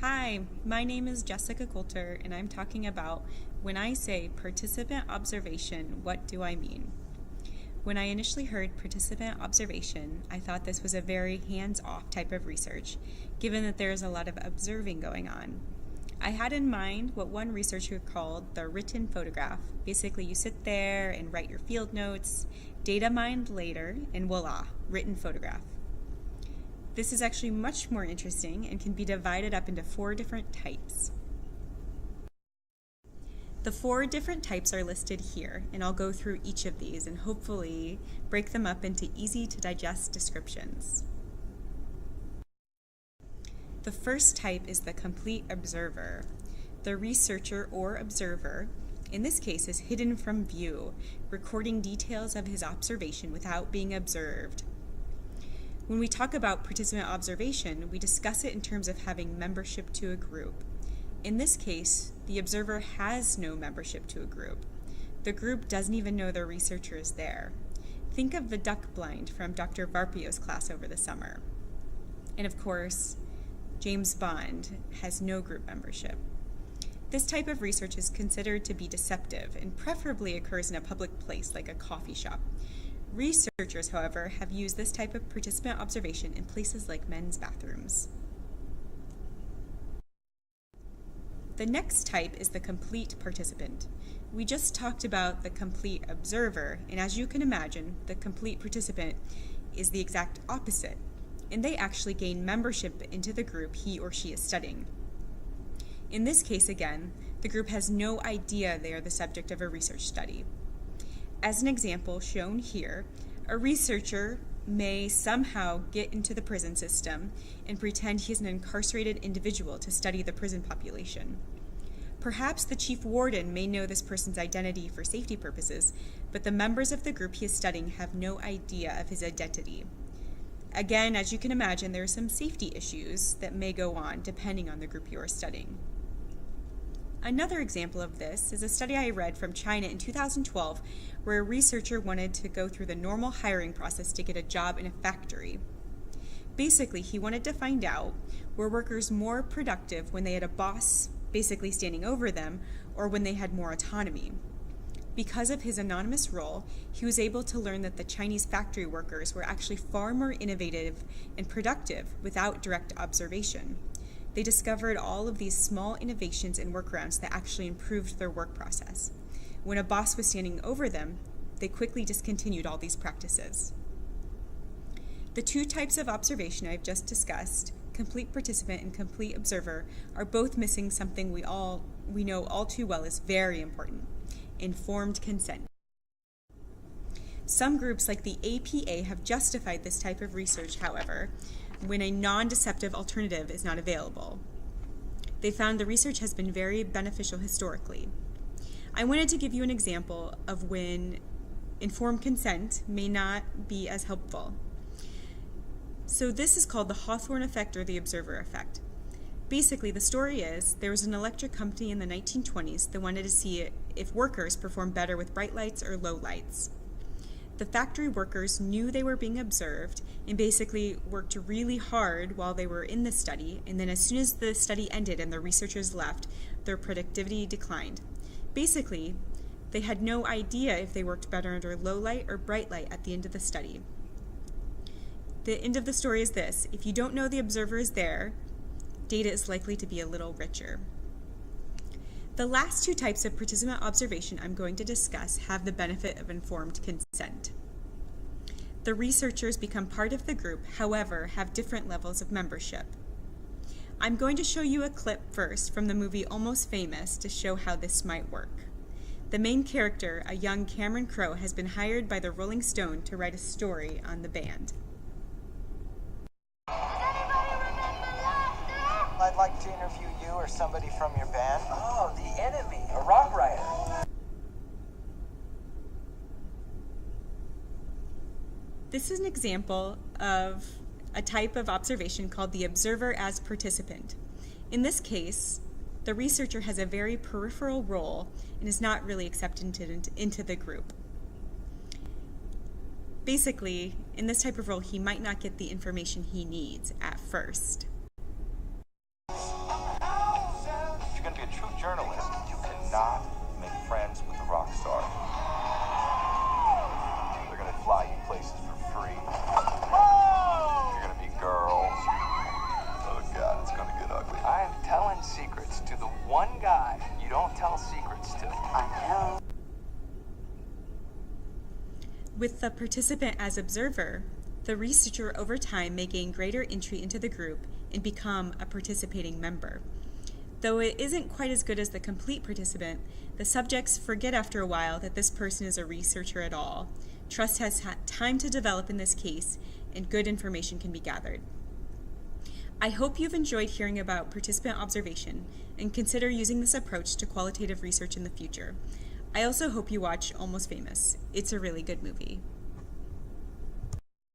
Hi, my name is Jessica Coulter, and I'm talking about when I say participant observation, what do I mean? When I initially heard participant observation, I thought this was a very hands-off type of research, given that there is a lot of observing going on. I had in mind what one researcher called the written photograph. Basically, you sit there and write your field notes, data mined later, and voila, written photograph. This is actually much more interesting and can be divided up into 4 different types. The 4 different types are listed here, and I'll go through each of these and hopefully break them up into easy to digest descriptions. The first type is the complete observer. The researcher or observer, in this case, is hidden from view, recording details of his observation without being observed. When we talk about participant observation, we discuss it in terms of having membership to a group. In this case, the observer has no membership to a group. The group doesn't even know the researcher is there. Think of the duck blind from Dr. Varpio's class over the summer. And of course, James Bond has no group membership. This type of research is considered to be deceptive and preferably occurs in a public place like a coffee shop. Researchers, however, have used this type of participant observation in places like men's bathrooms. The next type is the complete participant. We just talked about the complete observer, and as you can imagine, the complete participant is the exact opposite, and they actually gain membership into the group he or she is studying. In this case, again, the group has no idea they are the subject of a research study. As an example shown here, a researcher may somehow get into the prison system and pretend he is an incarcerated individual to study the prison population. Perhaps the chief warden may know this person's identity for safety purposes, but the members of the group he is studying have no idea of his identity. Again, as you can imagine, there are some safety issues that may go on depending on the group you are studying. Another example of this is a study I read from China in 2012 where a researcher wanted to go through the normal hiring process to get a job in a factory. Basically, he wanted to find out were workers more productive when they had a boss basically standing over them or when they had more autonomy. Because of his anonymous role, he was able to learn that the Chinese factory workers were actually far more innovative and productive without direct observation. They discovered all of these small innovations and workarounds that actually improved their work process. When a boss was standing over them, they quickly discontinued all these practices. The 2 types of observation I've just discussed, complete participant and complete observer, are both missing something we know all too well is very important: informed consent. Some groups like the APA have justified this type of research, however, when a non-deceptive alternative is not available. They found the research has been very beneficial historically. I wanted to give you an example of when informed consent may not be as helpful. So this is called the Hawthorne effect or the observer effect. Basically, the story is there was an electric company in the 1920s that wanted to see if workers performed better with bright lights or low lights. The factory workers knew they were being observed and basically worked really hard while they were in the study, and then as soon as the study ended and the researchers left, their productivity declined. Basically, they had no idea if they worked better under low light or bright light at the end of the study. The end of the story is this: if you don't know the observer is there, data is likely to be a little richer. The last 2 types of participant observation I'm going to discuss have the benefit of informed consent. The researchers become part of the group, however, have different levels of membership. I'm going to show you a clip first from the movie Almost Famous to show how this might work. The main character, a young Cameron Crowe, has been hired by the Rolling Stone to write a story on the band. I'd like to interview you or somebody from your band. Oh, the Enemy, a rock writer. This is an example of a type of observation called the observer as participant. In this case, the researcher has a very peripheral role and is not really accepted into the group. Basically, in this type of role, he might not get the information he needs at first. With the participant as observer, the researcher over time may gain greater entry into the group and become a participating member. Though it isn't quite as good as the complete participant, the subjects forget after a while that this person is a researcher at all. Trust has had time to develop in this case, and good information can be gathered. I hope you've enjoyed hearing about participant observation and consider using this approach to qualitative research in the future. I also hope you watch Almost Famous. It's a really good movie.